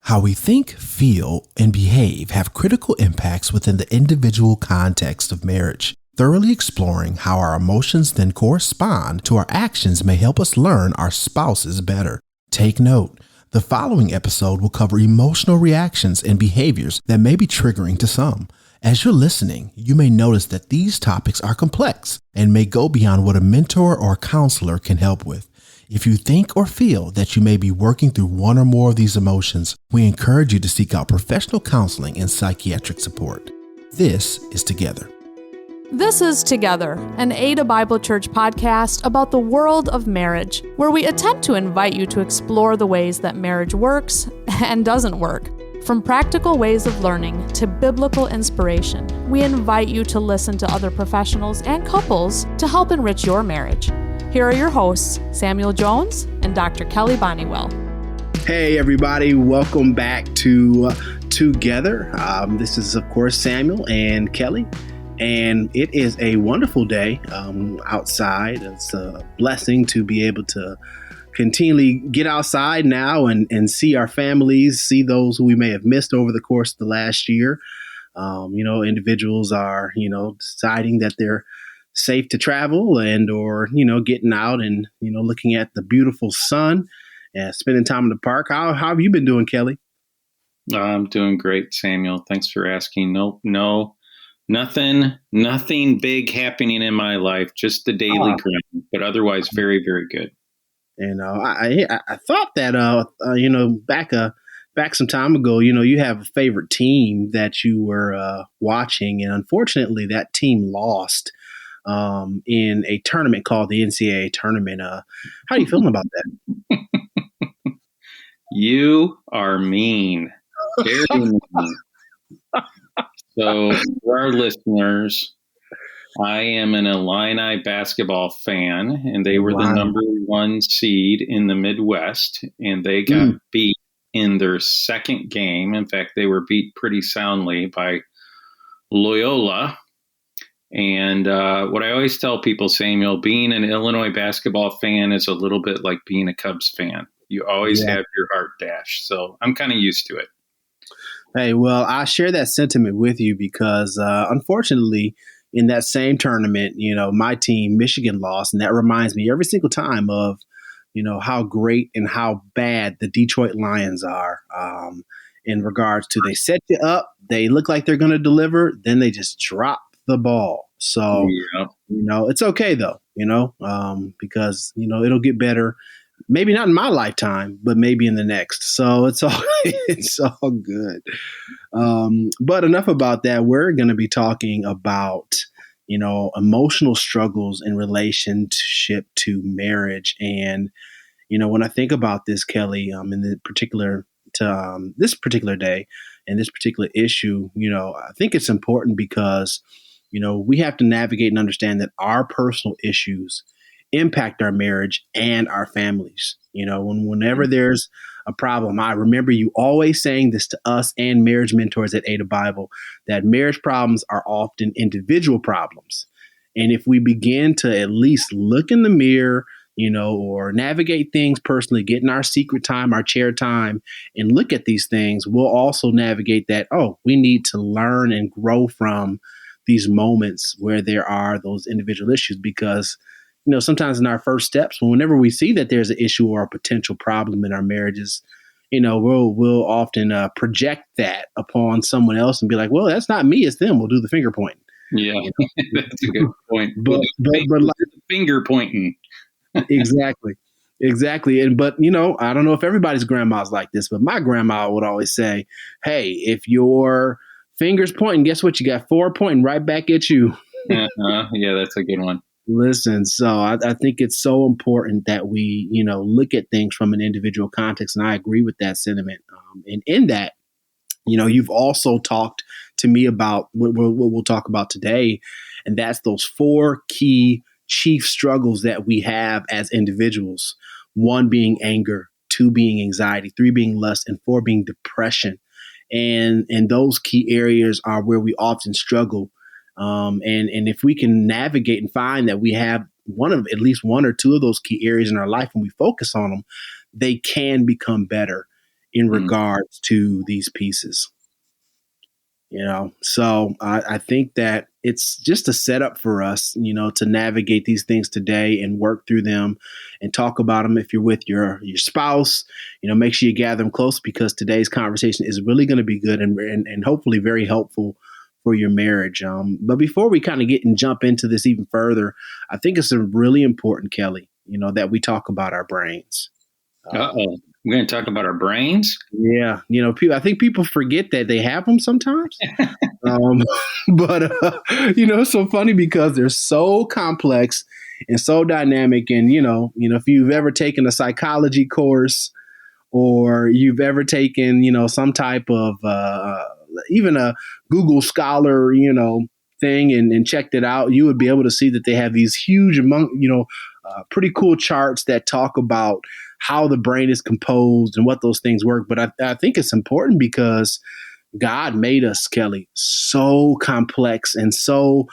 How we think, feel, and behave have critical impacts within the individual context of marriage. Thoroughly exploring how our emotions then correspond to our actions may help us learn our spouses better. Take note, the following episode will cover emotional reactions and behaviors that may be triggering to some. As you're listening, you may notice that these topics are complex and may go beyond what a mentor or a counselor can help with. If you think or feel that you may be working through one or more of these emotions, we encourage you to seek out professional counseling and psychiatric support. This is Together. This is Together, an Ada Bible Church podcast about the world of marriage, where we attempt to invite you to explore the ways that marriage works and doesn't work. From practical ways of learning to biblical inspiration, we invite you to listen to other professionals and couples to help enrich your marriage. Here are your hosts, Samuel Jones and Dr. Kelly Bonnywell. Hey, everybody. Welcome back to Together. This is, of course, Samuel and Kelly, and it is a wonderful day outside. It's a blessing to be able to continually get outside now and see our families, see those who we may have missed over the course of the last year. Individuals are, deciding that they're safe to travel or getting out and, looking at the beautiful sun and spending time in the park. How have you been doing, Kelly? I'm doing great, Samuel. Thanks for asking. Nothing big happening in my life, just the daily grind, but otherwise very, very good. I thought that, back some time ago, you have a favorite team that you were watching, and unfortunately that team lost in a tournament called the NCAA tournament. How are you feeling about that? You are mean. Very mean. So for our listeners, I am an Illini basketball fan, and they were the number one seed in the Midwest, and they got beat in their second game. In fact, they were beat pretty soundly by Loyola. And what I always tell people, Samuel, being an Illinois basketball fan is a little bit like being a Cubs fan. You always have your heart dashed. So I'm kind of used to it. Hey, well, I share that sentiment with you because unfortunately, in that same tournament, my team, Michigan, lost. And that reminds me every single time of, how great and how bad the Detroit Lions are in regards to they set you up. They look like they're going to deliver. Then they just drop the ball. So, it's okay, though, because, it'll get better. Maybe not in my lifetime, but maybe in the next. So it's all good. But enough about that. We're going to be talking about, emotional struggles in relationship to marriage. And, when I think about this, Kelly, in the particular to this particular day and this particular issue, I think it's important because, we have to navigate and understand that our personal issues impact our marriage and our families. Whenever there's a problem, I remember you always saying this to us and marriage mentors at Ada Bible, that marriage problems are often individual problems. And if we begin to at least look in the mirror, or navigate things personally, get in our secret time, our chair time, and look at these things, we'll also navigate that, we need to learn and grow from these moments where there are those individual issues because sometimes in our first steps, whenever we see that there's an issue or a potential problem in our marriages, we'll often project that upon someone else and be like, well, that's not me, it's them. We'll do the finger pointing. Yeah, that's a good point. but like, finger pointing. Exactly. But, I don't know if everybody's grandma's like this, but my grandma would always say, hey, if your finger's pointing, guess what? You got 4 pointing right back at you. Yeah, that's a good one. Listen, so I think it's so important that we, look at things from an individual context. And I agree with that sentiment. And in that, you've also talked to me about what we'll talk about today. And that's those 4 key chief struggles that we have as individuals. 1 being anger, 2 being anxiety, 3 being lust, and 4 being depression. And those key areas are where we often struggle. And if we can navigate and find that we have at least one or two of those key areas in our life and we focus on them, they can become better. in regards to these pieces. So I think that it's just a setup for us, to navigate these things today and work through them and talk about them. If you're with your spouse, make sure you gather them close, because today's conversation is really going to be good and hopefully very helpful for your marriage. But before we kind of get and jump into this even further, I think it's really important, Kelly, that we talk about our brains. We're going to talk about our brains? Yeah. I think people forget that they have them sometimes. But it's so funny because they're so complex and so dynamic. And, if you've ever taken a psychology course, or you've ever taken, some type of even a Google Scholar, thing and checked it out, you would be able to see that they have these huge pretty cool charts that talk about how the brain is composed and what those things work. But I think it's important because God made us, Kelly, so complex and so,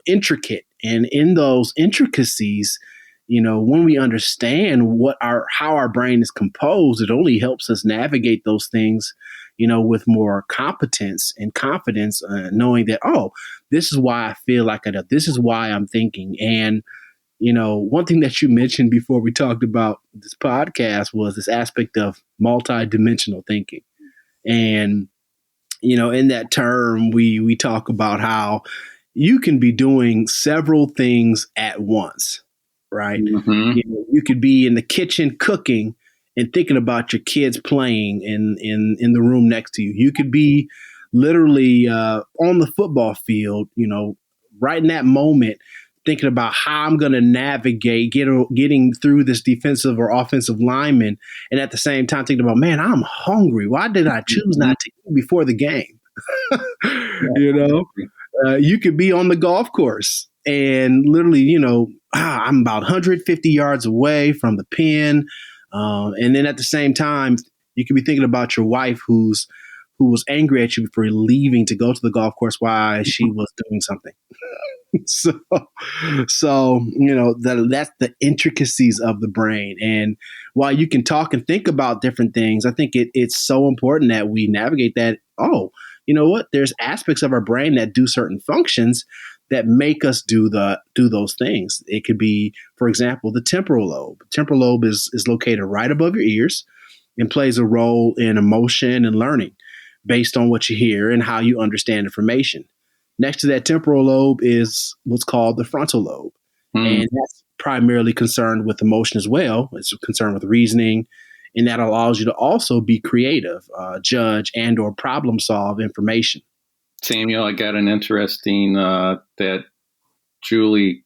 intricate. And in those intricacies, when we understand how our brain is composed, it only helps us navigate those things, with more competence and confidence, knowing that, this is why I feel like I do. This is why I'm thinking. And, one thing that you mentioned before we talked about this podcast was this aspect of multidimensional thinking. And, in that term, we talk about how you can be doing several things at once, right? Mm-hmm. You could be in the kitchen cooking and thinking about your kids playing in the room next to you. You could be literally on the football field, right in that moment, thinking about how I'm going to navigate getting through this defensive or offensive lineman. And at the same time, thinking about, man, I'm hungry. Why did I choose not to eat before the game? You could be on the golf course and literally, I'm about 150 yards away from the pin. And then at the same time, you could be thinking about your wife who was angry at you for leaving to go to the golf course while she was doing something. So that's the intricacies of the brain. And while you can talk and think about different things, I think it's so important that we navigate that. Oh, you know what? There's aspects of our brain that do certain functions that make us do those things. It could be, for example, the temporal lobe. Temporal lobe is located right above your ears and plays a role in emotion and learning based on what you hear and how you understand information. Next to that temporal lobe is what's called the frontal lobe. And that's primarily concerned with emotion as well. It's concerned with reasoning, and that allows you to also be creative, judge, and or problem solve information. Samuel, I got an interesting that Julie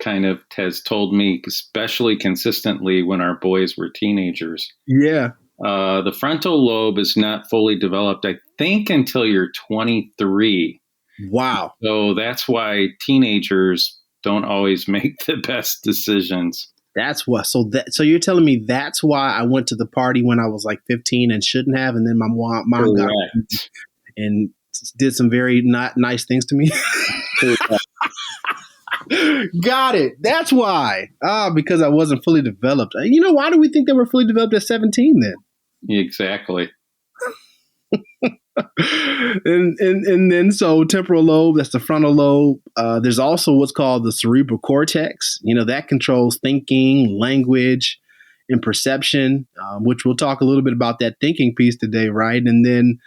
kind of has told me, especially consistently when our boys were teenagers. Yeah. The frontal lobe is not fully developed, I think, until you're 23. Wow. So that's why teenagers don't always make the best decisions. That's what. So you're telling me that's why I went to the party when I was like 15 and shouldn't have, and then my mom got and did some very not nice things to me. Got it. That's why. Because I wasn't fully developed. Why do we think they were fully developed at 17 then? Exactly. and then so temporal lobe, that's the frontal lobe. There's also what's called the cerebral cortex. That controls thinking, language, and perception, which we'll talk a little bit about that thinking piece today, right? And then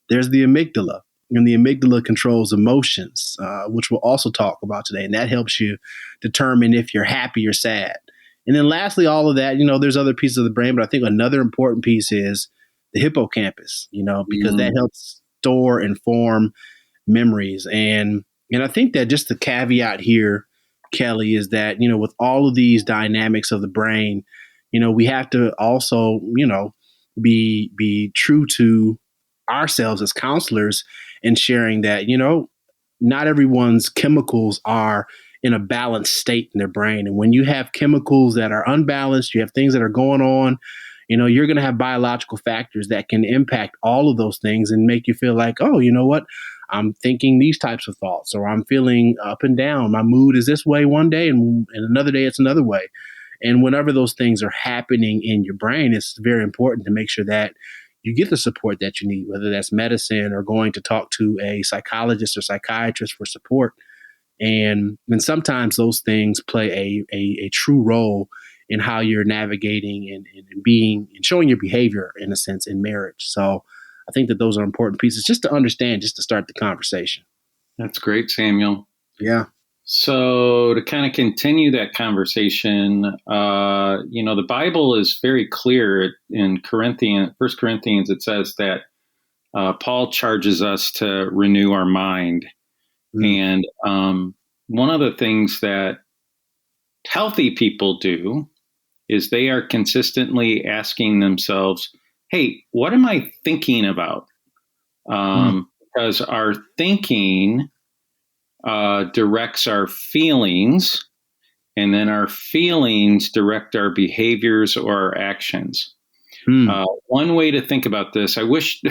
there's the amygdala. And the amygdala controls emotions, which we'll also talk about today. And that helps you determine if you're happy or sad. And then lastly, all of that, there's other pieces of the brain, but I think another important piece is the hippocampus, because that helps store and form memories. And I think that just the caveat here, Kelly, is that, with all of these dynamics of the brain, we have to also, be true to ourselves as counselors and sharing that, not everyone's chemicals are in a balanced state in their brain. And when you have chemicals that are unbalanced, you have things that are going on, you're going to have biological factors that can impact all of those things and make you feel like, oh, you know what? I'm thinking these types of thoughts, or I'm feeling up and down. My mood is this way one day and another day it's another way. And whenever those things are happening in your brain, it's very important to make sure that you get the support that you need, whether that's medicine or going to talk to a psychologist or psychiatrist for support. And sometimes those things play a true role in how you're navigating and being and showing your behavior, in a sense, in marriage. So I think that those are important pieces just to understand, just to start the conversation. That's great, Samuel. Yeah. So to kind of continue that conversation, the Bible is very clear in First Corinthians. It says that Paul charges us to renew our mind. And one of the things that healthy people do is they are consistently asking themselves, hey, what am I thinking about? Because our thinking directs our feelings, and then our feelings direct our behaviors or our actions. One way to think about this, I wish we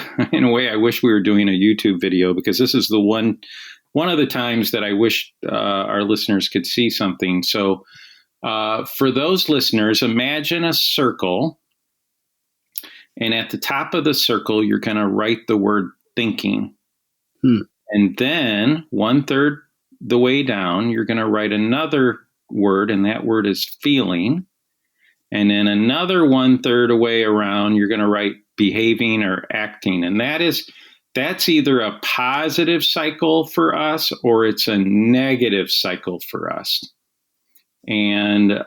were doing a YouTube video, because this is the one of the times that I wish our listeners could see something. So for those listeners, imagine a circle, and at the top of the circle, you're going to write the word thinking. And then 1/3 the way down, you're going to write another word, and that word is feeling. And then another 1/3 away around, you're going to write behaving or acting. And that's either a positive cycle for us or it's a negative cycle for us. And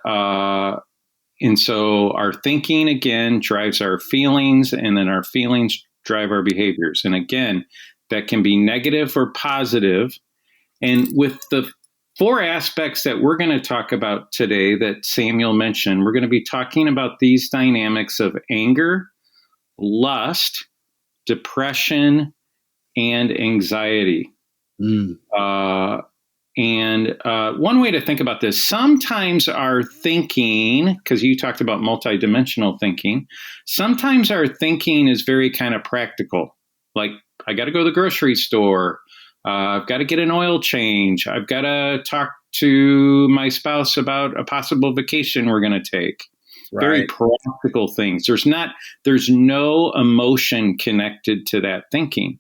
so our thinking, again, drives our feelings, and then our feelings drive our behaviors. And again, that can be negative or positive. And with the 4 aspects that we're going to talk about today that Samuel mentioned, we're going to be talking about these dynamics of anger, lust, depression, and anxiety. And one way to think about this, sometimes our thinking, because you talked about multidimensional thinking, sometimes our thinking is very kind of practical. Like, I got to go to the grocery store. I've got to get an oil change. I've got to talk to my spouse about a possible vacation we're going to take. Right. Very practical things. There's no emotion connected to that thinking.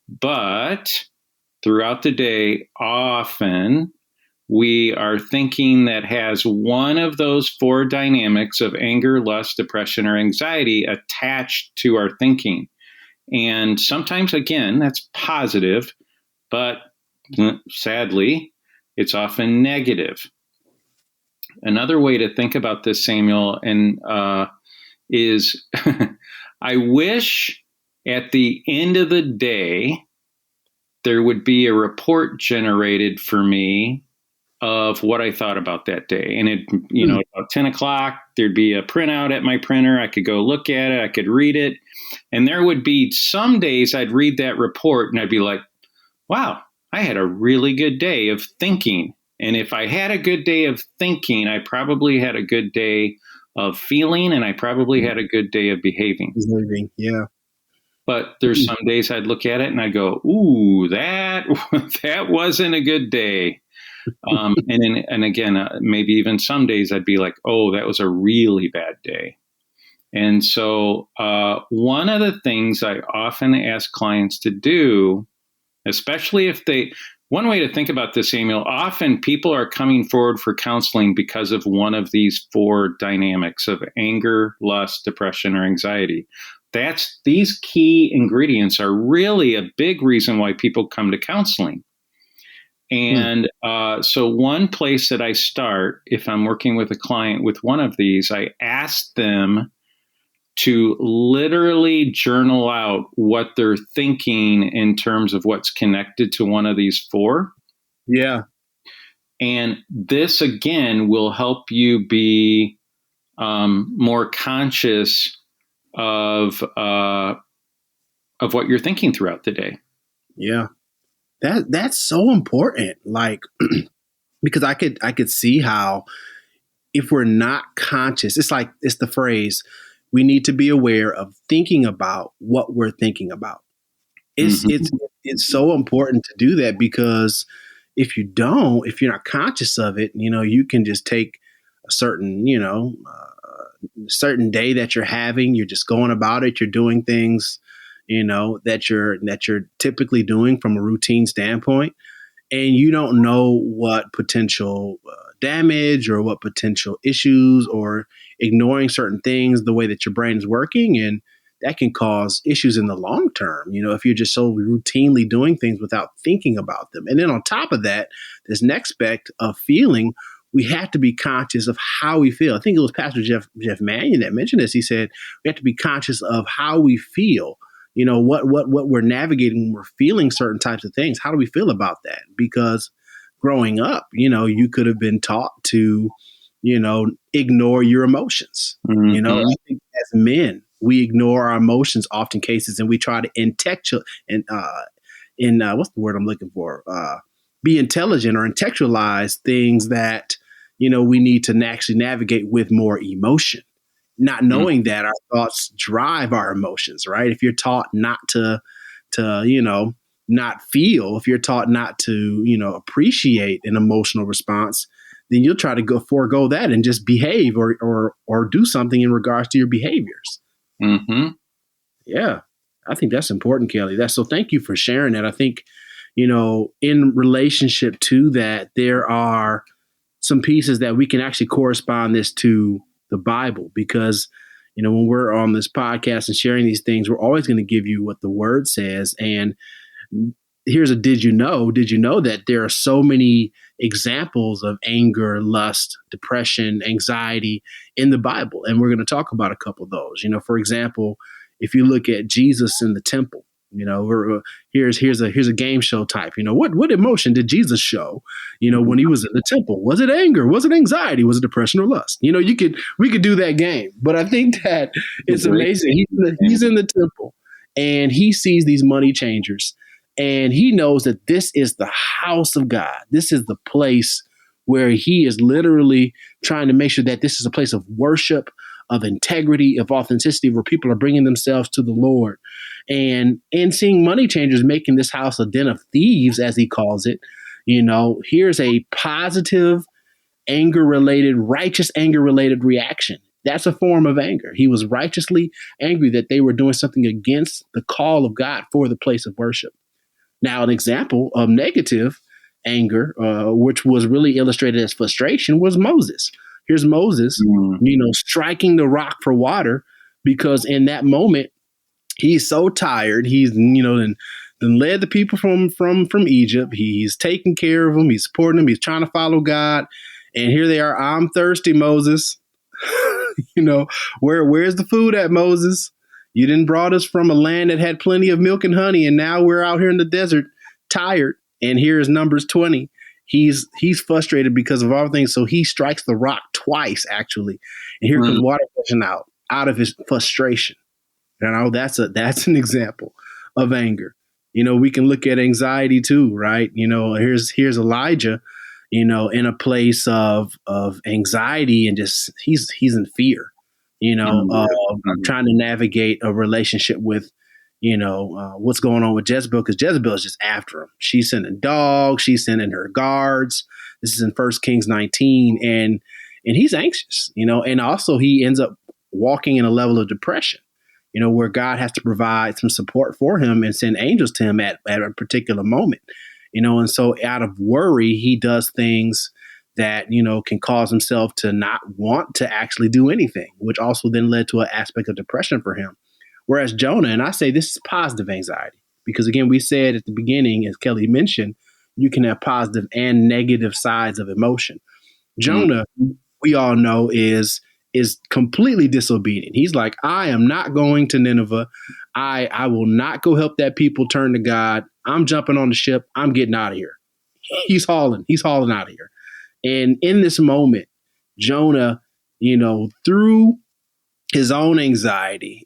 But throughout the day, often we are thinking that has one of those 4 dynamics of anger, lust, depression, or anxiety attached to our thinking. And sometimes, again, that's positive, but sadly, it's often negative. Another way to think about this, Samuel, is I wish at the end of the day, there would be a report generated for me of what I thought about that day. And about 10 o'clock, there'd be a printout at my printer. I could go look at it. I could read it. And there would be some days I'd read that report and I'd be like, wow, I had a really good day of thinking. And if I had a good day of thinking, I probably had a good day of feeling, and I probably had a good day of behaving. Yeah. But there's some days I'd look at it and I'd go, ooh, that wasn't a good day. And again, maybe even some days I'd be like, oh, that was a really bad day. And so one of the things I often ask clients to do, especially one way to think about this, Samuel, often people are coming forward for counseling because of one of these 4 dynamics of anger, lust, depression, or anxiety. These key ingredients are really a big reason why people come to counseling. And so one place that I start, if I'm working with a client with one of these, I ask them to literally journal out what they're thinking in terms of what's connected to one of these 4. Yeah. And this, again, will help you be more conscious of what you're thinking throughout the day. Yeah. That's so important. Like, because I could see how if we're not conscious, it's the phrase, we need to be aware of thinking about what we're thinking about. It's so important to do that, because if you're not conscious of it, you can just take certain, certain day that you're having. You're just going about it. You're doing things, that you're typically doing from a routine standpoint, and you don't know what potential damage or what potential issues, or ignoring certain things, the way that your brain is working, and that can cause issues in the long term, if you're just so routinely doing things without thinking about them. And then on top of that, this next aspect of feeling, we have to be conscious of how we feel. I think it was Pastor Jeff Mannion that mentioned this. He said we have to be conscious of how we feel, what we're navigating when we're feeling certain types of things. How do we feel about that? Because growing up, you could have been taught to, ignore your emotions. Mm-hmm. I think as men, we ignore our emotions often cases, and we try to what's the word I'm looking for? Be intelligent or intellectualize things that, we need to actually navigate with more emotion, not knowing that our thoughts drive our emotions, right? If you're taught not to not feel, if you're taught not to, appreciate an emotional response, then you'll try to forego that and just behave or do something in regards to your behaviors. Mm-hmm. Yeah, I think that's important, Kelly. So thank you for sharing that. I think, in relationship to that, there are some pieces that we can actually correspond this to the Bible, because, when we're on this podcast and sharing these things, we're always going to give you what the word says. And here's a did you know that there are so many examples of anger, lust, depression, anxiety in the Bible. And we're going to talk about a couple of those. For example, if you look at Jesus in the temple, here's a game show type. What emotion did Jesus show, when he was in the temple? Was it anger? Was it anxiety? Was it depression or lust? We could do that game. But I think that it's amazing. He's in the temple and he sees these money changers. And he knows that this is the house of God. This is the place where he is literally trying to make sure that this is a place of worship, of integrity, of authenticity, where people are bringing themselves to the Lord. And seeing money changers making this house a den of thieves, as he calls it, here's a positive righteous anger-related reaction. That's a form of anger. He was righteously angry that they were doing something against the call of God for the place of worship. Now, an example of negative anger, which was really illustrated as frustration, was Moses. Here's Moses, striking the rock for water, because in that moment, he's so tired. He's, then led the people from Egypt. He's taking care of them. He's supporting them. He's trying to follow God. And here they are. I'm thirsty, Moses. Where's the food at, Moses? You didn't brought us from a land that had plenty of milk and honey, and now we're out here in the desert, tired. And here is Numbers 20. He's frustrated because of all things, so he strikes the rock twice, actually. And here comes water gushing out of his frustration. That's an example of anger. We can look at anxiety too, right? Here's Elijah, in a place of anxiety, and just he's in fear. Trying to navigate a relationship with, what's going on with Jezebel, because Jezebel is just after him. She's sending dogs. She's sending her guards. This is in 1 Kings 19. And he's anxious, and also he ends up walking in a level of depression, where God has to provide some support for him and send angels to him at a particular moment, and so out of worry, he does things that, can cause himself to not want to actually do anything, which also then led to an aspect of depression for him. Whereas Jonah, and I say this is positive anxiety, because again, we said at the beginning, as Kelly mentioned, you can have positive and negative sides of emotion. Jonah, we all know, is completely disobedient. He's like, I am not going to Nineveh. I will not go help that people turn to God. I'm jumping on the ship. I'm getting out of here. He's hauling out of here. And in this moment, Jonah, through his own anxiety,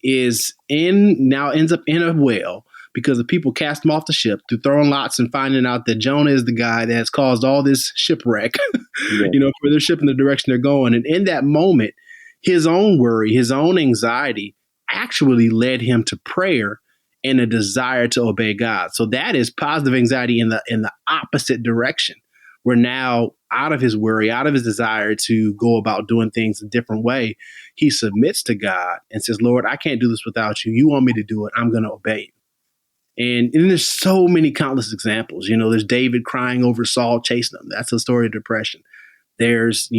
ends up in a whale, because the people cast him off the ship through throwing lots and finding out that Jonah is the guy that has caused all this shipwreck, for their ship in the direction they're going. And in that moment, his own worry, his own anxiety actually led him to prayer and a desire to obey God. So that is positive anxiety in the opposite direction, where now out of his worry, out of his desire to go about doing things a different way, he submits to God and says, Lord, I can't do this without you. You want me to do it. I'm going to obey you. And there's so many countless examples. There's David crying over Saul chasing him. That's a story of depression. There's,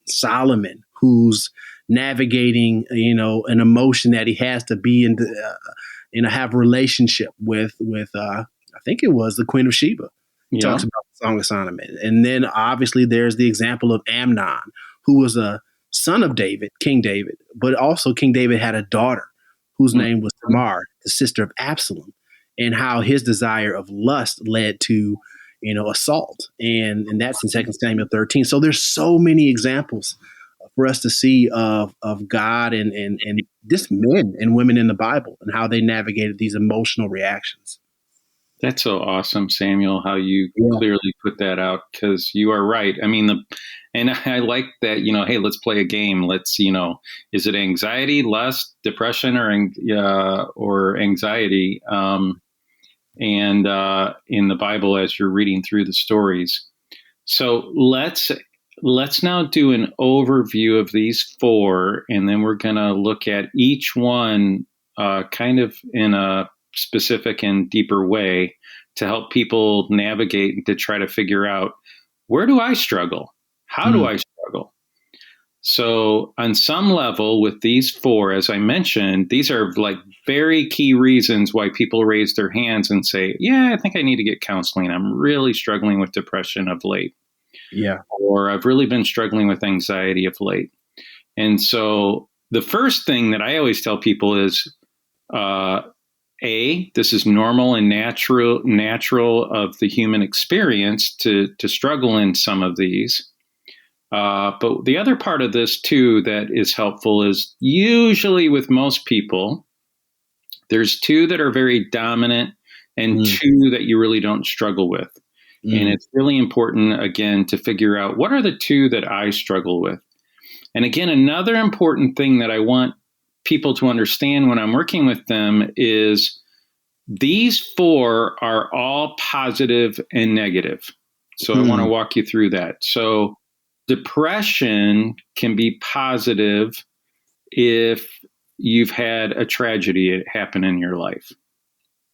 Solomon, who's navigating, an emotion that he has to be in, have a relationship with I think it was the Queen of Sheba. He talks about the Song of Solomon. And then obviously there's the example of Amnon, who was a son of David, King David, but also King David had a daughter whose name was Tamar, the sister of Absalom, and how his desire of lust led to, assault. And that's in 2 Samuel 13. So there's so many examples for us to see of God and just men and women in the Bible and how they navigated these emotional reactions. That's so awesome, Samuel, how you clearly put that out, because you are right. I mean, and I like that, hey, let's play a game. Let's, is it anxiety, lust, depression, or anxiety? And in the Bible, as you're reading through the stories. So let's now do an overview of these four, and then we're going to look at each one kind of in a specific and deeper way to help people navigate and to try to figure out, where do I struggle? How do I struggle? So on some level with these four, as I mentioned, these are like very key reasons why people raise their hands and say, yeah, I think I need to get counseling. I'm really struggling with depression of late. Yeah. Or I've really been struggling with anxiety of late. And so the first thing that I always tell people is, this is normal and natural of the human experience to struggle in some of these. But the other part of this too that is helpful is usually with most people, there's two that are very dominant and two that you really don't struggle with. And it's really important, again, to figure out what are the two that I struggle with. And again, another important thing that I want people to understand when I'm working with them is these four are all positive and negative. So I want to walk you through that. So depression can be positive if you've had a tragedy happen in your life.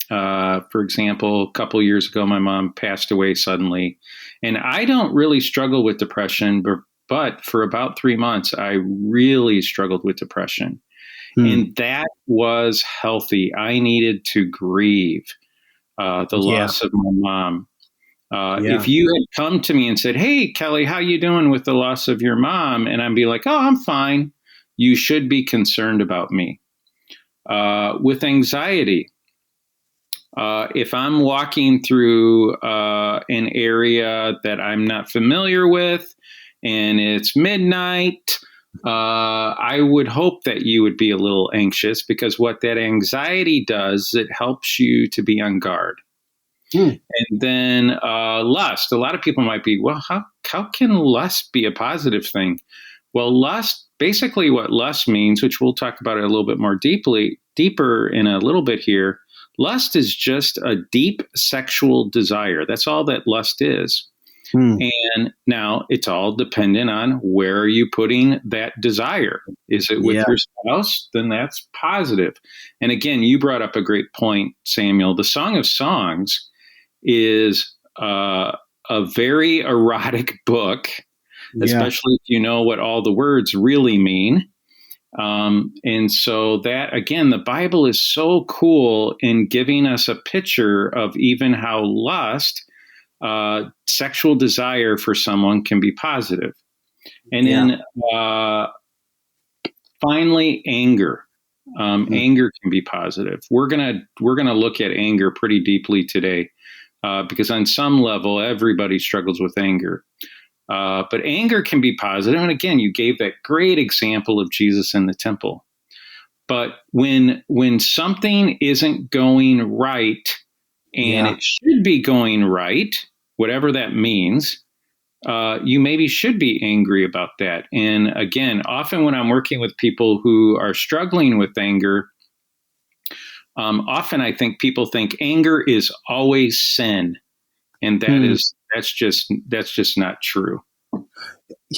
For example, a couple years ago, my mom passed away suddenly, and I don't really struggle with depression, but for about 3 months, I really struggled with depression. And that was healthy. I needed to grieve the loss of my mom. If you had come to me and said, hey, Kelly, how you doing with the loss of your mom? And I'd be like, oh, I'm fine. You should be concerned about me. With anxiety, if I'm walking through an area that I'm not familiar with and it's midnight, I would hope that you would be a little anxious, because what that anxiety does, it helps you to be on guard. And then lust. A lot of people might be, well, how can lust be a positive thing? Well, lust, basically what lust means, which we'll talk about it a little bit more deeper in a little bit here. Lust is just a deep sexual desire. That's all that lust is. And now it's all dependent on where are you putting that desire. Is it with your spouse? Then that's positive. And again, you brought up a great point, Samuel. The Song of Songs is a very erotic book, especially if you know what all the words really mean. And so that, again, the Bible is so cool in giving us a picture of even how lust, sexual desire for someone can be positive. And then finally, anger. Anger can be positive. We're gonna look at anger pretty deeply today, because on some level, everybody struggles with anger. But anger can be positive. And again, you gave that great example of Jesus in the temple. But when something isn't going right, and it should be going right, whatever that means, you maybe should be angry about that. And again, often when I'm working with people who are struggling with anger, often I think people think anger is always sin. And that's just not true.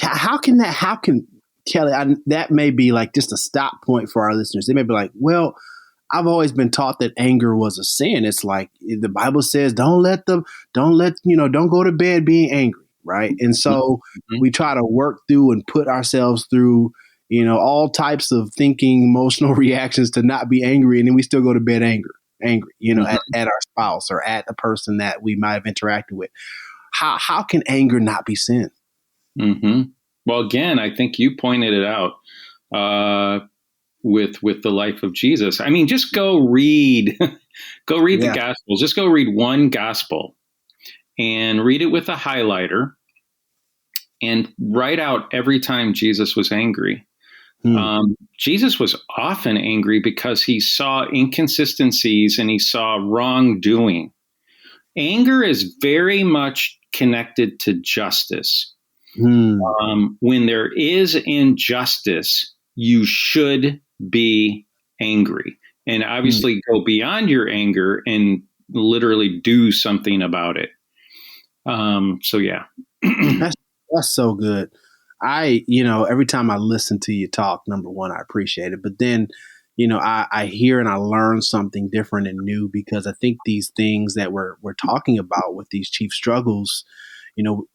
How can Kelly, that may be like just a stop point for our listeners. They may be like, well, I've always been taught that anger was a sin. It's like the Bible says, don't go to bed being angry. Right. And so we try to work through and put ourselves through, all types of thinking, emotional reactions to not be angry. And then we still go to bed angry, at our spouse or at the person that we might have interacted with. How can anger not be sin? Mm-hmm. Well, again, I think you pointed it out with the life of Jesus. I mean, just go read the Gospels. Just go read one Gospel and read it with a highlighter and write out every time Jesus was angry. Jesus was often angry because he saw inconsistencies and he saw wrongdoing. Anger is very much connected to justice. When there is injustice, you should be angry and obviously go beyond your anger and literally do something about it. So yeah, that's so good. Every time I listen to you talk, number one, I appreciate it. But then, I hear and I learn something different and new because I think these things that we're talking about with these chief struggles,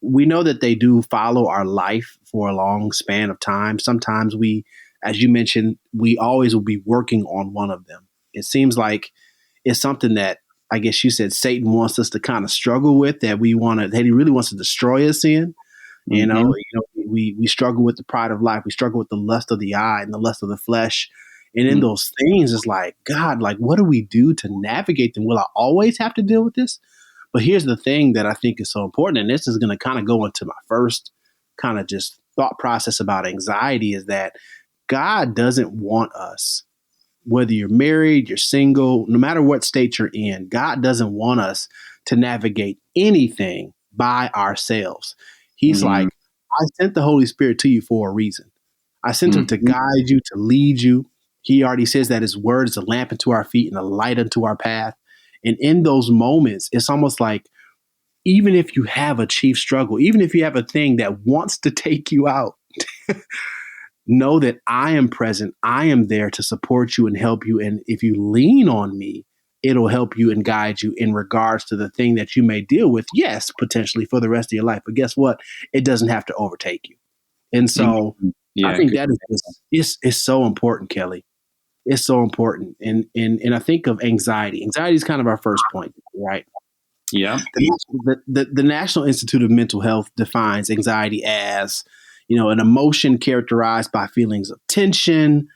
we know that they do follow our life for a long span of time. Sometimes we, as you mentioned, we always will be working on one of them. It seems like it's something that I guess you said Satan wants us to kind of struggle with, that he really wants to destroy us in. We struggle with the pride of life. We struggle with the lust of the eye and the lust of the flesh. And in those things, it's like, God, like, what do we do to navigate them? Will I always have to deal with this? But here's the thing that I think is so important, and this is going to kind of go into my first kind of just thought process about anxiety, is that God doesn't want us, whether you're married, you're single, no matter what state you're in, God doesn't want us to navigate anything by ourselves. He's like, I sent the Holy Spirit to you for a reason. I sent him to guide you, to lead you. He already says that his word is a lamp unto our feet and a light unto our path. And in those moments, it's almost like, even if you have a chief struggle, even if you have a thing that wants to take you out, know that I am present. I am there to support you and help you. And if you lean on me, it'll help you and guide you in regards to the thing that you may deal with. Yes, potentially for the rest of your life. But guess what? It doesn't have to overtake you. And so I think that is so important, Kelly. It's so important. And I think of anxiety. Anxiety is kind of our first point, right? Yeah. The National Institute of Mental Health defines anxiety as, an emotion characterized by feelings of tension,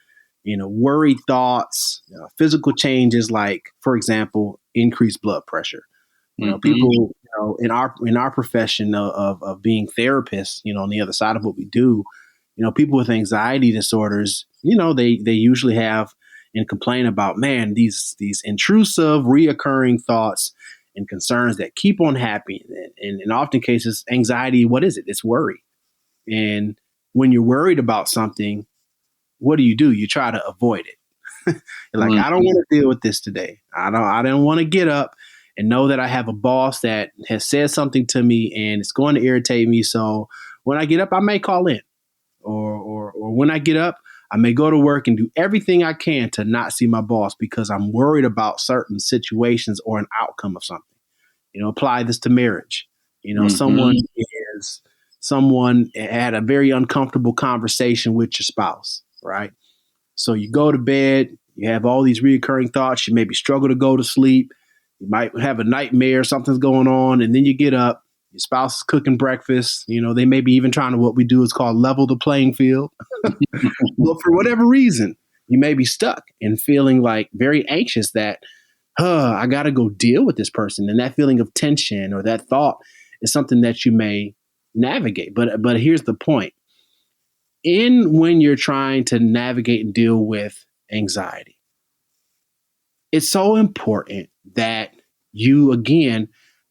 worried thoughts, physical changes like, for example, increased blood pressure. People, in our profession of being therapists, on the other side of what we do, people with anxiety disorders, they usually have and complain about, man, these intrusive, reoccurring thoughts and concerns that keep on happening. And in often cases, anxiety, what is it? It's worry. And when you're worried about something, what do? You try to avoid it. You're like, I don't want to deal with this today. I don't want to get up and know that I have a boss that has said something to me and it's going to irritate me. So when I get up, I may call in, or when I get up, I may go to work and do everything I can to not see my boss because I'm worried about certain situations or an outcome of something. Apply this to marriage. Someone had a very uncomfortable conversation with your spouse, right? So you go to bed, you have all these recurring thoughts. You maybe struggle to go to sleep. You might have a nightmare, something's going on, and then you get up. Your spouse is cooking breakfast. They may be even trying to, what we do is called level the playing field. Well, for whatever reason, you may be stuck and feeling like very anxious that, I got to go deal with this person. And that feeling of tension or that thought is something that you may navigate. But here's the point. When you're trying to navigate and deal with anxiety, it's so important that you, again,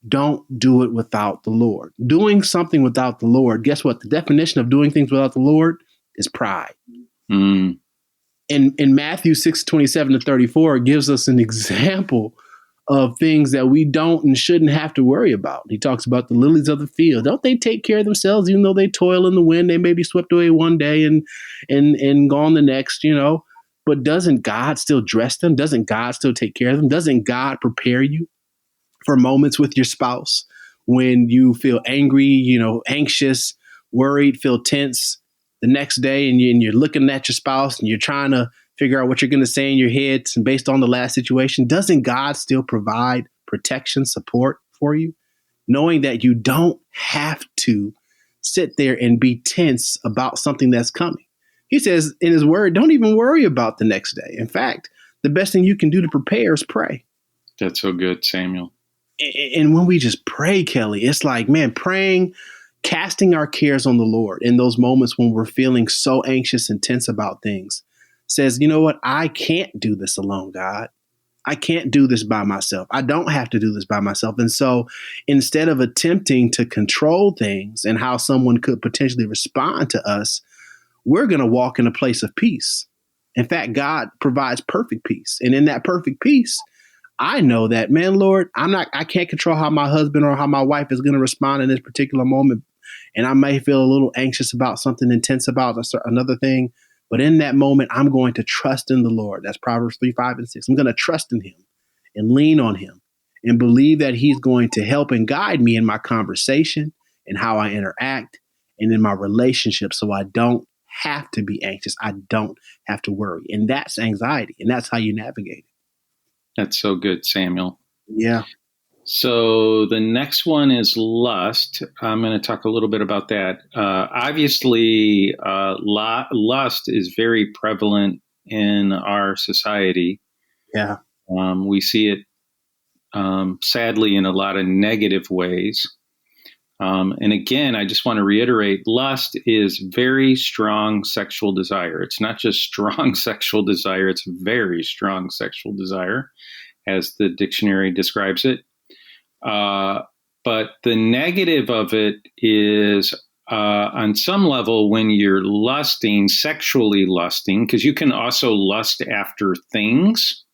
don't do it without the Lord. Doing something without the Lord, guess what? The definition of doing things without the Lord is pride. In Matthew 6:27-34, it gives us an example of things that we don't and shouldn't have to worry about. He talks about the lilies of the field. Don't they take care of themselves, even though they toil in the wind? They may be swept away one day and gone the next, But doesn't God still dress them? Doesn't God still take care of them? Doesn't God prepare you for moments with your spouse when you feel angry, anxious, worried, feel tense the next day, and you're looking at your spouse and you're trying to figure out what you're going to say in your head based on the last situation? Doesn't God still provide protection, support for you, knowing that you don't have to sit there and be tense about something that's coming? He says in his word, don't even worry about the next day. In fact, the best thing you can do to prepare is pray. That's so good, Samuel. And when we just pray, Kelly, it's like, man, praying, casting our cares on the Lord in those moments when we're feeling so anxious and tense about things, says, you know what? I can't do this alone, God. I can't do this by myself. I don't have to do this by myself. And so instead of attempting to control things and how someone could potentially respond to us, we're going to walk in a place of peace. In fact, God provides perfect peace. And in that perfect peace, I know that, man, Lord, I can't control how my husband or how my wife is going to respond in this particular moment. And I may feel a little anxious about something, intense about another thing. But in that moment, I'm going to trust in the Lord. That's Proverbs 3, 5, and 6. I'm going to trust in him and lean on him and believe that he's going to help and guide me in my conversation and how I interact and in my relationship, so I don't have to be anxious. I don't have to worry. And that's anxiety. And that's how you navigate it. That's so good, Samuel. Yeah. So the next one is lust. I'm going to talk a little bit about that. Obviously, lust is very prevalent in our society. Yeah. We see it, sadly, in a lot of negative ways. And again, I just want to reiterate, lust is very strong sexual desire. It's not just strong sexual desire, it's very strong sexual desire, as the dictionary describes it. But the negative of it is, on some level, when you're lusting, sexually lusting, because you can also lust after things.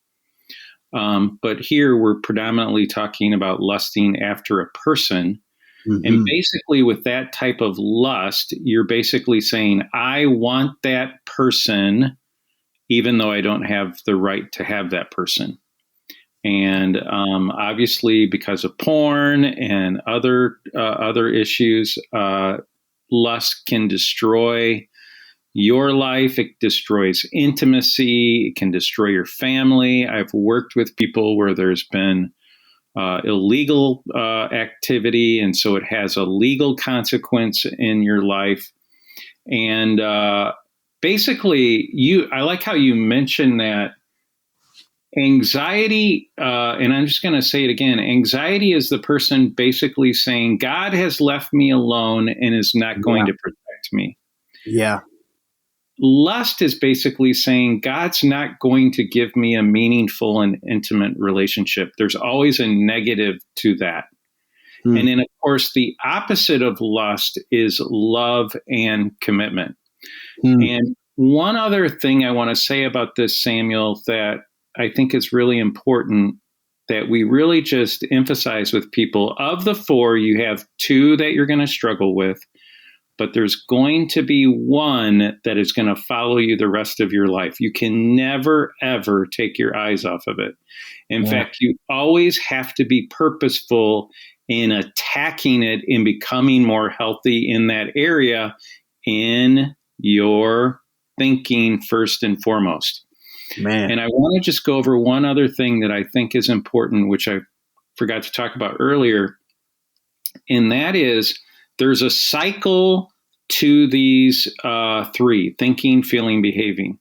But here we're predominantly talking about lusting after a person. Mm-hmm. And basically with that type of lust, you're basically saying, I want that person, even though I don't have the right to have that person. And obviously, because of porn and other issues, lust can destroy your life. It destroys intimacy. It can destroy your family. I've worked with people where there's been illegal activity, and so it has a legal consequence in your life. And basically, I like how you mentioned that. Anxiety, and I'm just going to say it again, anxiety is the person basically saying, God has left me alone and is not going to protect me. Yeah. Lust is basically saying, God's not going to give me a meaningful and intimate relationship. There's always a negative to that. And then, of course, the opposite of lust is love and commitment. And one other thing I want to say about this, Samuel, that I think it's really important that we really just emphasize with people. Of the four, you have two that you're going to struggle with, but there's going to be one that is going to follow you the rest of your life. You can never, ever take your eyes off of it. In fact, you always have to be purposeful in attacking it and becoming more healthy in that area in your thinking first and foremost. Man. And I want to just go over one other thing that I think is important, which I forgot to talk about earlier. And that is, there's a cycle to these three: thinking, feeling, behaving.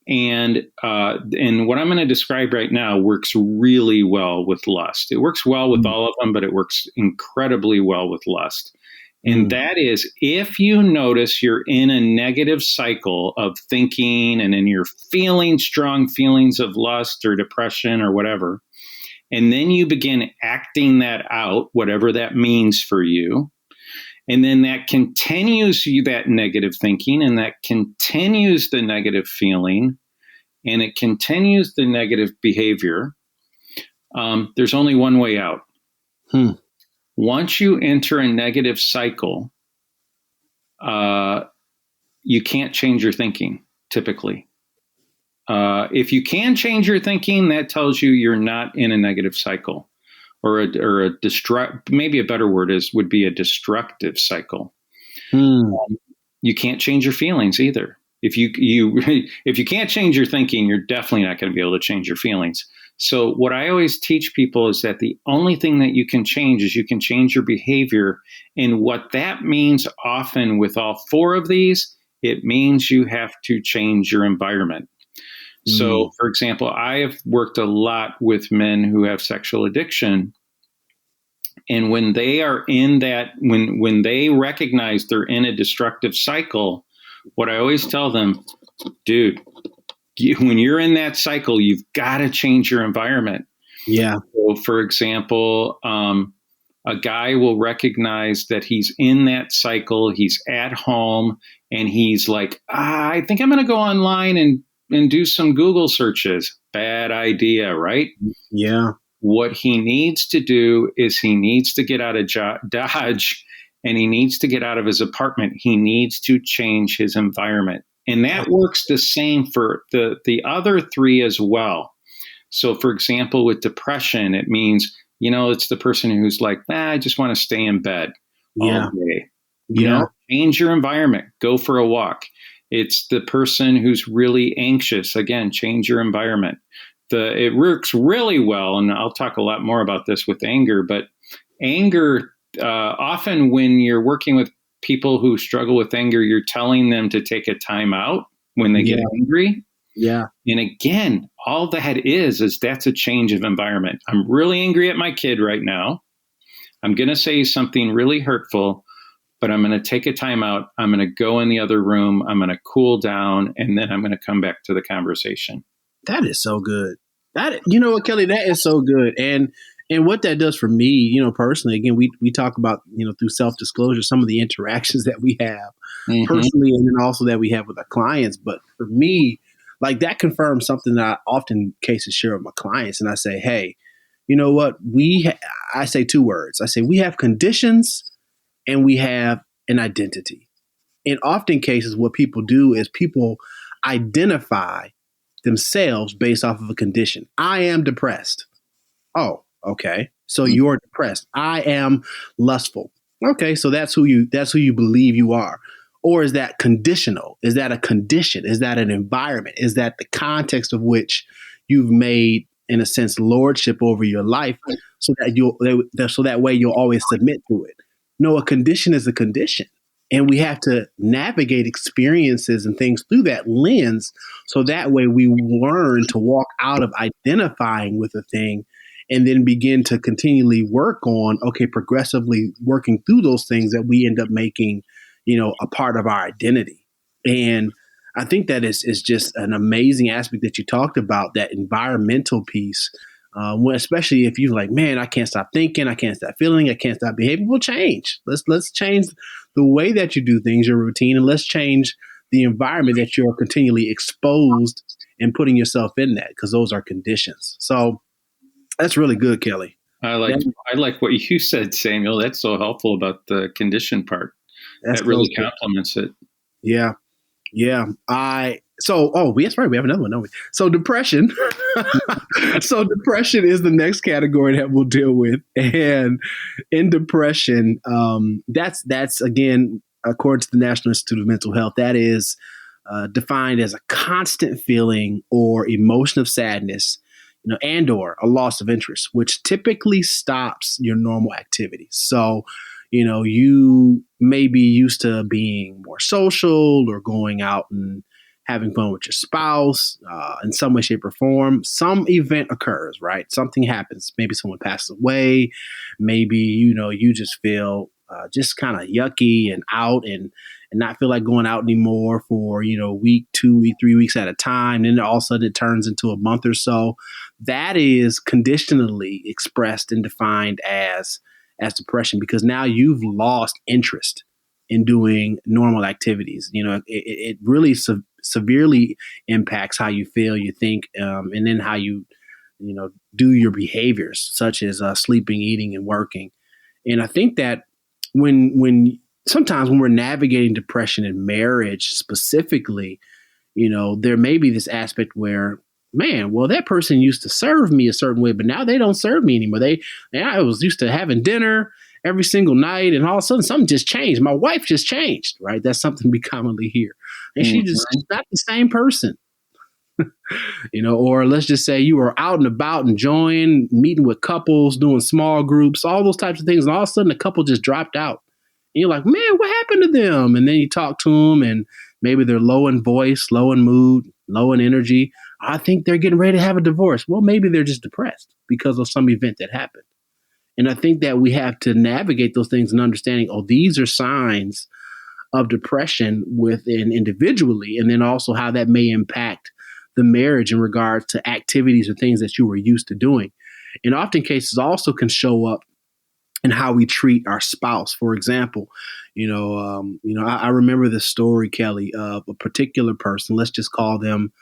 And what I'm going to describe right now works really well with lust. It works well with all of them, but it works incredibly well with lust. And that is, if you notice you're in a negative cycle of thinking and then you're feeling strong feelings of lust or depression or whatever, and then you begin acting that out, whatever that means for you, and then that continues that negative thinking, and that continues the negative feeling, and it continues the negative behavior, There's only one way out. Hmm. Once you enter a negative cycle, you can't change your thinking, typically. If you can change your thinking, that tells you you're not in a negative cycle, or maybe a better word would be a destructive cycle. You can't change your feelings either. If you can't change your thinking, you're definitely not going to be able to change your feelings. So what I always teach people is that the only thing that you can change is you can change your behavior. And what that means often with all four of these, it means you have to change your environment. So, for example, I have worked a lot with men who have sexual addiction. And when they are in that, when they recognize they're in a destructive cycle, what I always tell them, dude, when you're in that cycle, you've got to change your environment. Yeah. So, for example, a guy will recognize that he's in that cycle. He's at home and he's like, I think I'm going to go online and do some Google searches. Bad idea, right? Yeah. What he needs to do is he needs to get out of Dodge, and he needs to get out of his apartment. He needs to change his environment. And that works the same for the other three as well. So, for example, with depression, it means, it's the person who's like, I just want to stay in bed all day. Change your environment. Go for a walk. It's the person who's really anxious. Again, change your environment. It works really well, and I'll talk a lot more about this with anger, but anger, often when you're working with people who struggle with anger, you're telling them to take a time out when they get angry. Yeah. And again, all that is that's a change of environment. I'm really angry at my kid right now. I'm going to say something really hurtful, but I'm going to take a time out. I'm going to go in the other room. I'm going to cool down, and then I'm going to come back to the conversation. That is so good. You know what, Kelly, that is so good. And what that does for me, personally, again, we talk about, through self-disclosure, some of the interactions that we have personally, and then also that we have with our clients. But for me, like, that confirms something that I often cases share with my clients. And I say, hey, you know what? I say two words. I say, we have conditions and we have an identity. In often cases, what people do is people identify themselves based off of a condition. I am depressed. Oh, okay. So you're depressed. I am lustful. Okay. So that's who you believe you are. Or is that conditional? Is that a condition? Is that an environment? Is that the context of which you've made, in a sense, lordship over your life, so that way you'll always submit to it? No, a condition is a condition. And we have to navigate experiences and things through that lens. So that way we learn to walk out of identifying with a thing and then begin to continually work on, progressively working through those things that we end up making, a part of our identity. And I think that is just an amazing aspect that you talked about, that environmental piece. Especially if you're like, man, I can't stop thinking, I can't stop feeling, I can't stop behaving. Well, change. Let's change the way that you do things, your routine, and let's change the environment that you're continually exposed and putting yourself in that, because those are conditions. So that's really good, Kelly. I like what you said, Samuel. That's so helpful about the condition part. That really complements it. Yeah. Yeah. That's right. We have another one, don't we? So depression. So depression is the next category that we'll deal with. And in depression, that's again, according to the National Institute of Mental Health, that is defined as a constant feeling or emotion of sadness, and or a loss of interest, which typically stops your normal activities. So, you may be used to being more social or going out and having fun with your spouse in some way, shape, or form. Some event occurs, right? Something happens. Maybe someone passes away. Maybe, you just feel just kind of yucky and out and not feel like going out anymore for, week, 2 week, 3 weeks at a time. And then all of a sudden it turns into a month or so. That is conditionally expressed and defined as depression, because now you've lost interest in doing normal activities. It really severely impacts how you feel, you think, and then how you do your behaviors such as sleeping, eating, and working. And I think that when sometimes when we're navigating depression in marriage specifically, there may be this aspect where, man, well, that person used to serve me a certain way, but now they don't serve me anymore. I was used to having dinner every single night, and all of a sudden something just changed. My wife just changed, right? That's something we commonly hear. And she's not the same person. Or let's just say you were out and about enjoying, meeting with couples, doing small groups, all those types of things. And all of a sudden, the couple just dropped out. And you're like, man, what happened to them? And then you talk to them and maybe they're low in voice, low in mood, low in energy. I think they're getting ready to have a divorce. Well, maybe they're just depressed because of some event that happened. And I think that we have to navigate those things and understanding, these are signs of depression within individually, and then also how that may impact the marriage in regards to activities or things that you were used to doing. In often cases also can show up in how we treat our spouse. For example, I remember this story, Kelly, of a particular person. Let's just call them,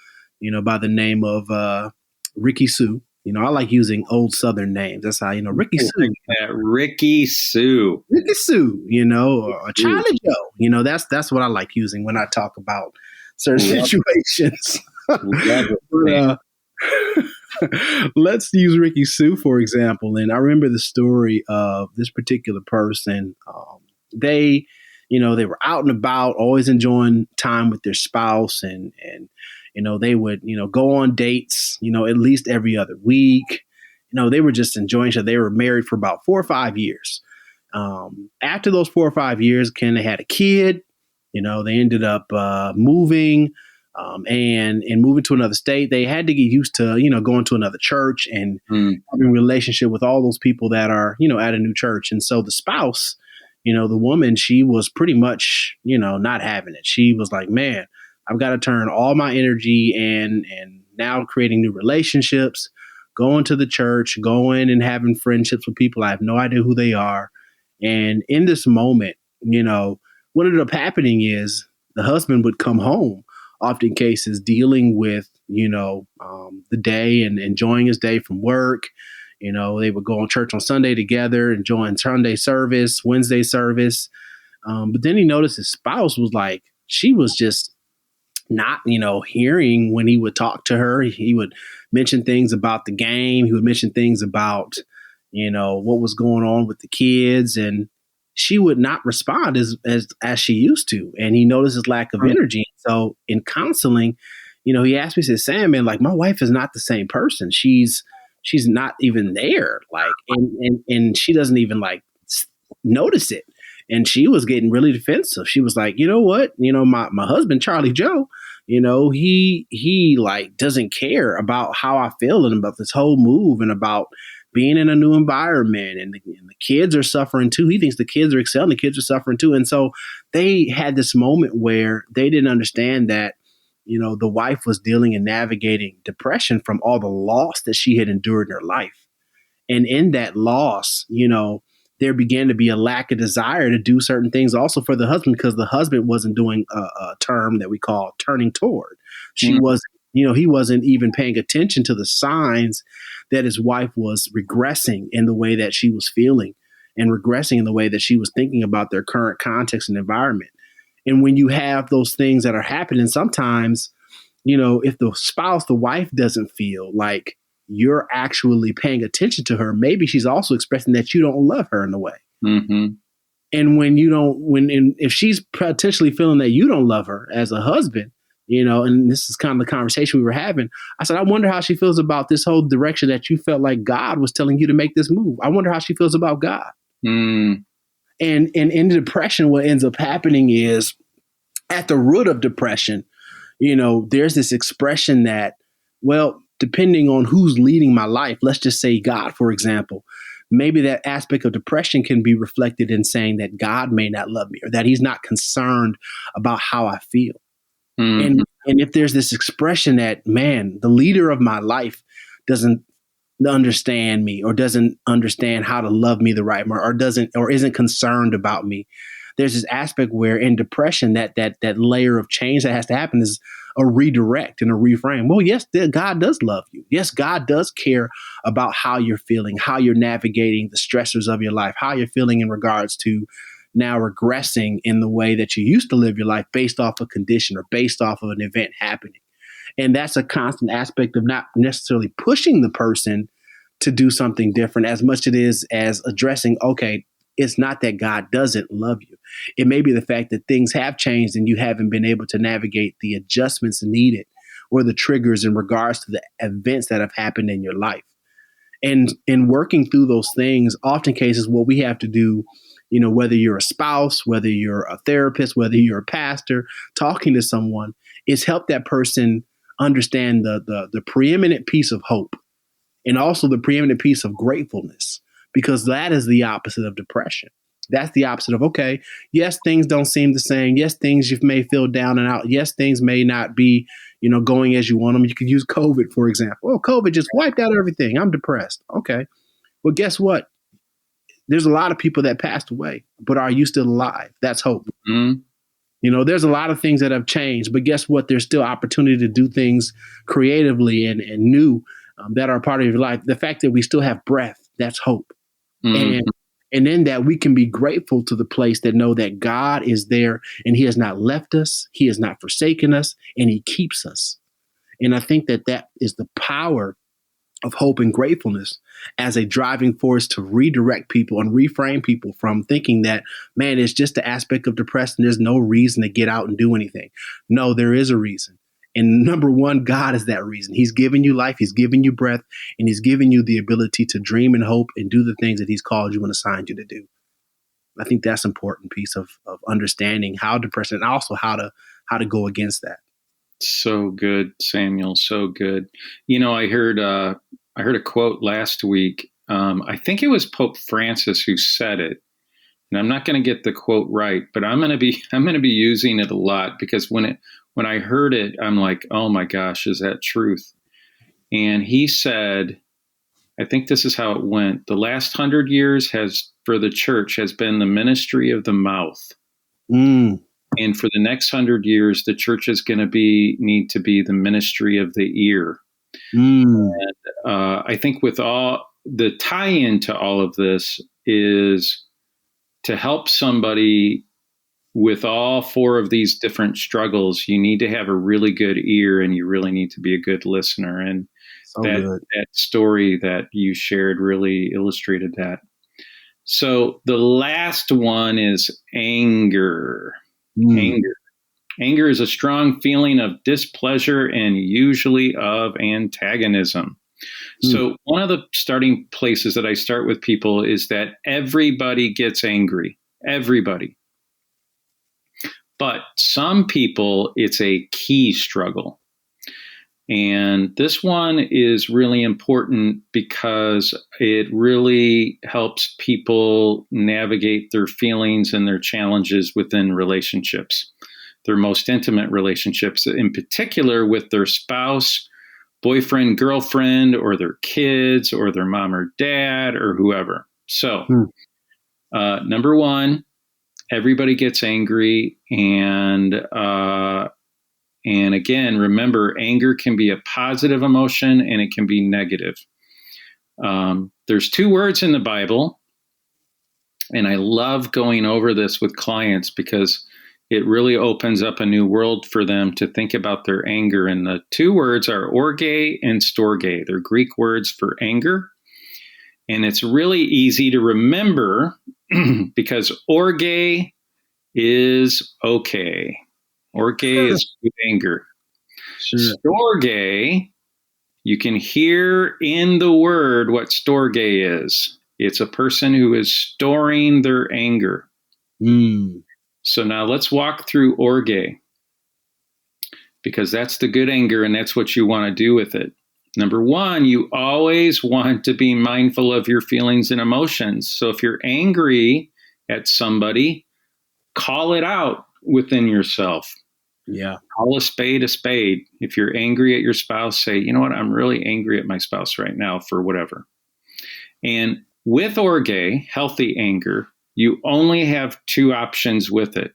by the name of Ricky Sue. I like using old Southern names. That's how, Ricky Sue. Ricky Sue. Ricky Sue, or Charlie Joe. That's what I like using when I talk about certain situations. Let's use Ricky Sue, for example. And I remember the story of this particular person. They were out and about, always enjoying time with their spouse, and they would, go on dates, at least every other week. They were just enjoying each other. They were married for about 4 or 5 years. After those 4 or 5 years, they had a kid. They ended up moving. And moving to another state. They had to get used to, going to another church and having a relationship with all those people that are, at a new church. And so the spouse, the woman, she was pretty much, not having it. She was like, man, I've got to turn all my energy and now creating new relationships, going to the church, going and having friendships with people. I have no idea who they are. And in this moment, what ended up happening is the husband would come home, often cases dealing with, the day and enjoying his day from work. They would go on church on Sunday together, enjoying Sunday service, Wednesday service. But then he noticed his spouse was like, she was just not, hearing when he would talk to her. He would mention things about the game. He would mention things about, what was going on with the kids, and she would not respond as she used to. And he noticed his lack of energy. So in counseling, he asked me, he said, Sam, man, like, my wife is not the same person. She's not even there. Like, and she doesn't even like notice it. And she was getting really defensive. She was like, you know what? My husband, Charlie Joe, he like doesn't care about how I feel and about this whole move and about being in a new environment, and the kids are suffering too. He thinks the kids are excelling. The kids are suffering too. And so they had this moment where they didn't understand that, the wife was dealing and navigating depression from all the loss that she had endured in her life. And in that loss, there began to be a lack of desire to do certain things also for the husband, because the husband wasn't doing a term that we call turning toward. She wasn't, he wasn't even paying attention to the signs that his wife was regressing in the way that she was feeling and regressing in the way that she was thinking about their current context and environment. And when you have those things that are happening, sometimes, if the wife doesn't feel like you're actually paying attention to her, maybe she's also expressing that you don't love her in a way. Mm-hmm. And if she's potentially feeling that you don't love her as a husband, and this is kind of the conversation we were having, I said, I wonder how she feels about this whole direction that you felt like God was telling you to make this move. I wonder how she feels about God. Mm. And in depression, what ends up happening is at the root of depression, there's this expression that, well, depending on who's leading my life, let's just say God, for example, maybe that aspect of depression can be reflected in saying that God may not love me, or that he's not concerned about how I feel. Mm. And if there's this expression that, man, the leader of my life doesn't understand me, or doesn't understand how to love me the right way, or isn't concerned about me, there's this aspect where in depression that layer of change that has to happen is, a redirect and a reframe. Well, yes, God does love you. Yes, God does care about how you're feeling, how you're navigating the stressors of your life, how you're feeling in regards to now regressing in the way that you used to live your life based off a condition or based off of an event happening. And that's a constant aspect of not necessarily pushing the person to do something different as much it is as addressing, okay, it's not that God doesn't love you. It may be the fact that things have changed and you haven't been able to navigate the adjustments needed or the triggers in regards to the events that have happened in your life. And in working through those things, often cases, what we have to do, whether you're a spouse, whether you're a therapist, whether you're a pastor, talking to someone, is help that person understand the preeminent piece of hope and also the preeminent piece of gratefulness, because that is the opposite of depression. That's the opposite of, okay, yes, things don't seem the same. Yes, things you may feel down and out. Yes, things may not be, going as you want them. You could use COVID, for example. Oh, COVID just wiped out everything. I'm depressed. Okay. Well, guess what? There's a lot of people that passed away, but are you still alive? That's hope. Mm-hmm. There's a lot of things that have changed, but guess what? There's still opportunity to do things creatively and new that are part of your life. The fact that we still have breath, that's hope. Mm-hmm. And in that we can be grateful to the place that know that God is there and he has not left us. He has not forsaken us and he keeps us. And I think that is the power of hope and gratefulness as a driving force to redirect people and reframe people from thinking that, man, it's just the aspect of depression. There's no reason to get out and do anything. No, there is a reason. And number one, God is that reason. He's given you life. He's given you breath, and he's given you the ability to dream and hope and do the things that he's called you and assigned you to do. I think that's an important piece of understanding how depression and also how to go against that. So good, Samuel. So good. I heard a quote last week. I think it was Pope Francis who said it, and I'm not going to get the quote right, but I'm going to be using it a lot because when I heard it, I'm like, oh my gosh, is that truth? And he said, I think this is how it went. The last 100 years for the church has been the ministry of the mouth. Mm. And for the next 100 years, the church is going to need to be the ministry of the ear. Mm. And I think with all the tie-in to all of this is to help somebody with all four of these different struggles. You need to have a really good ear, and you really need to be a good listener. And that story that you shared really illustrated that. So the last one is anger. Anger is a strong feeling of displeasure and usually of antagonism. So one of the starting places that I start with people is that everybody gets angry. Everybody. But some people, it's a key struggle. And this one is really important because it really helps people navigate their feelings and their challenges within relationships, their most intimate relationships, in particular with their spouse, boyfriend, girlfriend, or their kids, or their mom or dad, or whoever. So, number one, everybody gets angry, and again, remember, anger can be a positive emotion and it can be negative. There's two words in the Bible, and I love going over this with clients because it really opens up a new world for them to think about their anger. And the two words are orge and storge. They're Greek words for anger. And it's really easy to remember because orge is okay. Orge is good anger. Sure. Storge, you can hear in the word what storge is. It's a person who is storing their anger. So now let's walk through orge, because that's the good anger and that's what you want to do with it. Number one, you always want to be mindful of your feelings and emotions. So if you're angry at somebody, call it out within yourself. Yeah. Call a spade a spade. If you're angry at your spouse, say, you know what, I'm really angry at my spouse right now for whatever. And with orge, healthy anger, you only have two options with it.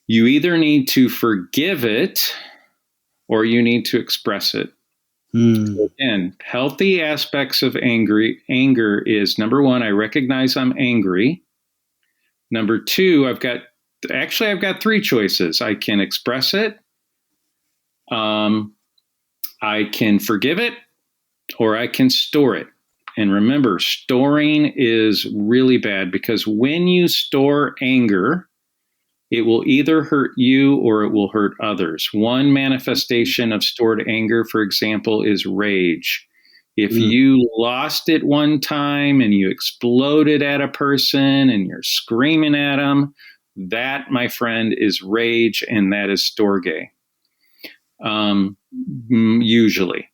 You either need to forgive it or you need to express it. So again, healthy aspects of anger is, number one, I recognize I'm angry. Number two, I've got three choices. I can express it, I can forgive it, or I can store it. And remember, storing is really bad, because when you store anger, it will either hurt you or it will hurt others. One manifestation of stored anger, for example, is rage. If you lost it one time and you exploded at a person and you're screaming at them, that, my friend, is rage, and that is storge, usually.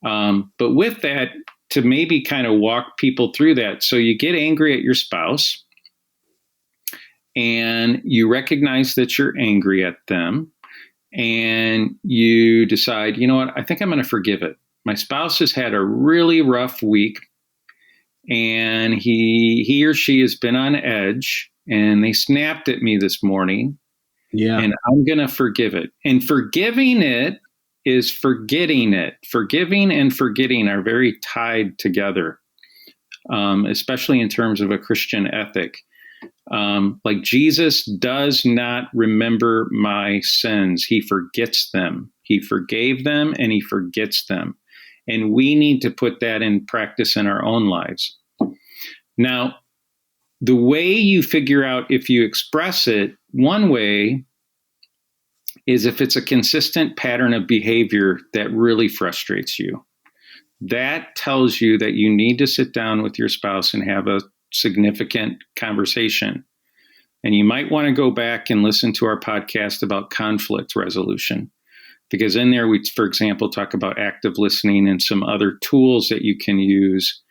But with that, to maybe kind of walk people through that. So you get angry at your spouse, and you recognize that you're angry at them, and you decide, you know what, I think I'm going to forgive it. My spouse has had a really rough week, and he or she has been on edge, and they snapped at me this morning. Yeah. And I'm going to forgive it. And forgiving it is forgetting it. Forgiving and forgetting are very tied together, especially in terms of a Christian ethic. Like Jesus does not remember my sins. He forgets them. He forgave them and he forgets them. And we need to put that in practice in our own lives. Now, the way you figure out if you express it, one way is if it's a consistent pattern of behavior that really frustrates you. That tells you that you need to sit down with your spouse and have a significant conversation. And you might want to go back and listen to our podcast about conflict resolution, because in there we, for example, talk about active listening and some other tools that you can use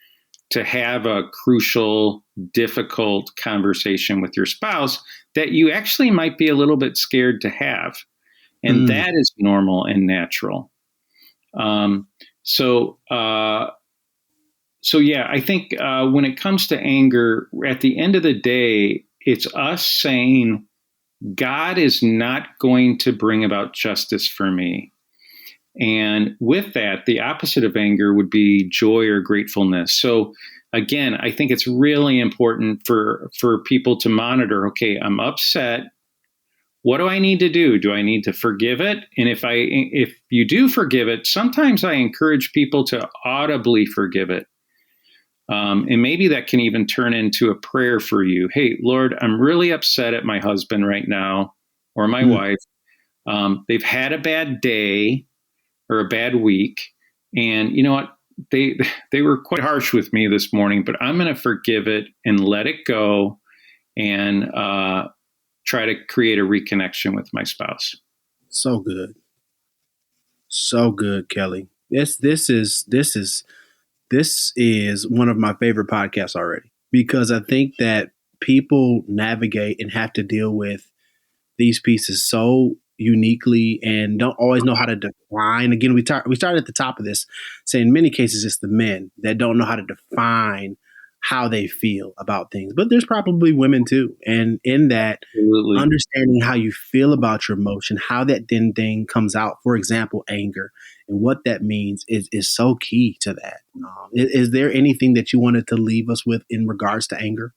to have a crucial, difficult conversation with your spouse that you actually might be a little bit scared to have. And that is normal and natural. So yeah, I think when it comes to anger, at the end of the day, it's us saying, God is not going to bring about justice for me. And with that, the opposite of anger would be joy or gratefulness. So again, I think it's really important for people to monitor, okay, I'm upset. What do I need to do? Do I need to forgive it? And if you do forgive it, sometimes I encourage people to audibly forgive it. And maybe that can even turn into a prayer for you. Hey, Lord, I'm really upset at my husband right now, or my wife. They've had a bad day or a bad week. And you know what? They were quite harsh with me this morning, but I'm going to forgive it and let it go, and try to create a reconnection with my spouse. So good. So good, Kelly. This is one of my favorite podcasts already, because I think that people navigate and have to deal with these pieces so uniquely and don't always know how to define. Again, we started at the top of this saying in many cases it's the men that don't know how to define how they feel about things. But there's probably women too. And in that, Absolutely. Understanding how you feel about your emotion, how that then thing comes out, for example, anger, and what that means is so key to that. Is there anything that you wanted to leave us with in regards to anger?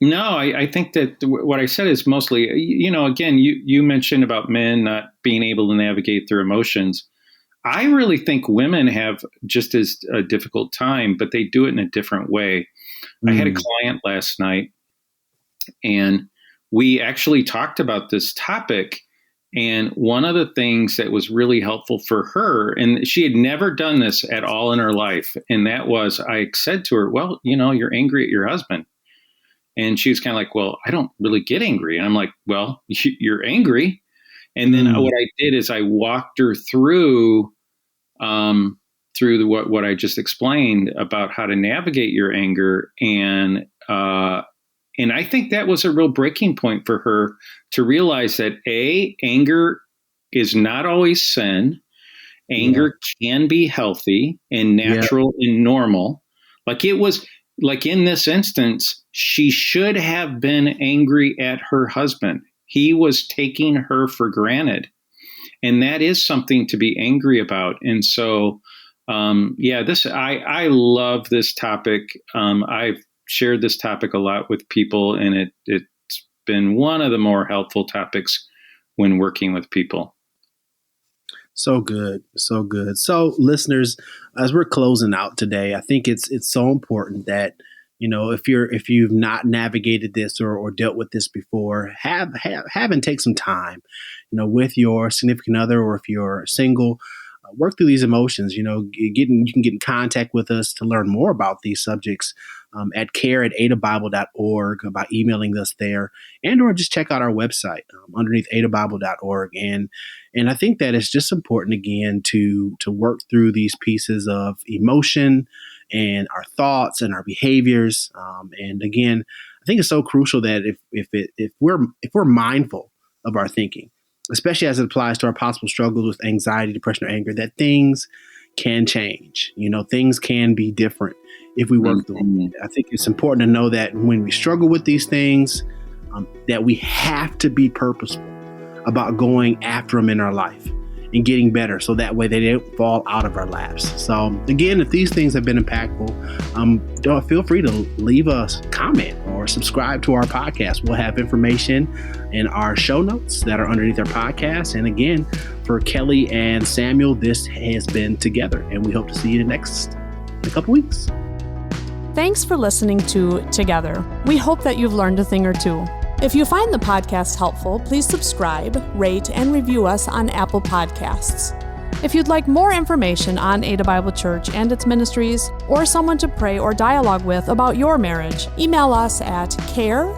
No, I think that what I said is mostly, again, you mentioned about men not being able to navigate their emotions. I really think women have just as a difficult time, but they do it in a different way. I had a client last night, and we actually talked about this topic. And one of the things that was really helpful for her, and she had never done this at all in her life, and that was, I said to her, well, you're angry at your husband. And she was kind of like, well, I don't really get angry. And I'm like, well, you're angry. And then what I did is I walked her through what I just explained about how to navigate your anger. And I think that was a real breaking point for her to realize that anger is not always sin. Anger can be healthy and natural and normal. Like in this instance, she should have been angry at her husband. He was taking her for granted. And that is something to be angry about. And so, I love this topic. I've shared this topic a lot with people, and it's been one of the more helpful topics when working with people. So good. So good. So listeners, as we're closing out today, I think it's so important that, if you've not navigated this or dealt with this before, have and take some time, with your significant other, or if you're single, work through these emotions. You can get in contact with us to learn more about these subjects at care@adabible.org by emailing us there, and or just check out our website underneath adabible.org. And I think that it's just important, again, to work through these pieces of emotion and our thoughts and our behaviors. And again, I think it's so crucial that if we're mindful of our thinking, especially as it applies to our possible struggles with anxiety, depression, or anger, that things can change. Things can be different if we work through them. I think it's important to know that when we struggle with these things, that we have to be purposeful about going after them in our life and getting better, so that way they don't fall out of our laps. So again, if these things have been impactful, don't feel free to leave us a comment or subscribe to our podcast. We'll have information in our show notes that are underneath our podcast. And again, for Kelly and Samuel, this has been Together, and we hope to see you in a couple weeks. Thanks for listening to Together. We hope that you've learned a thing or two. If you find the podcast helpful, please subscribe, rate, and review us on Apple Podcasts. If you'd like more information on Ada Bible Church and its ministries, or someone to pray or dialogue with about your marriage, email us at care@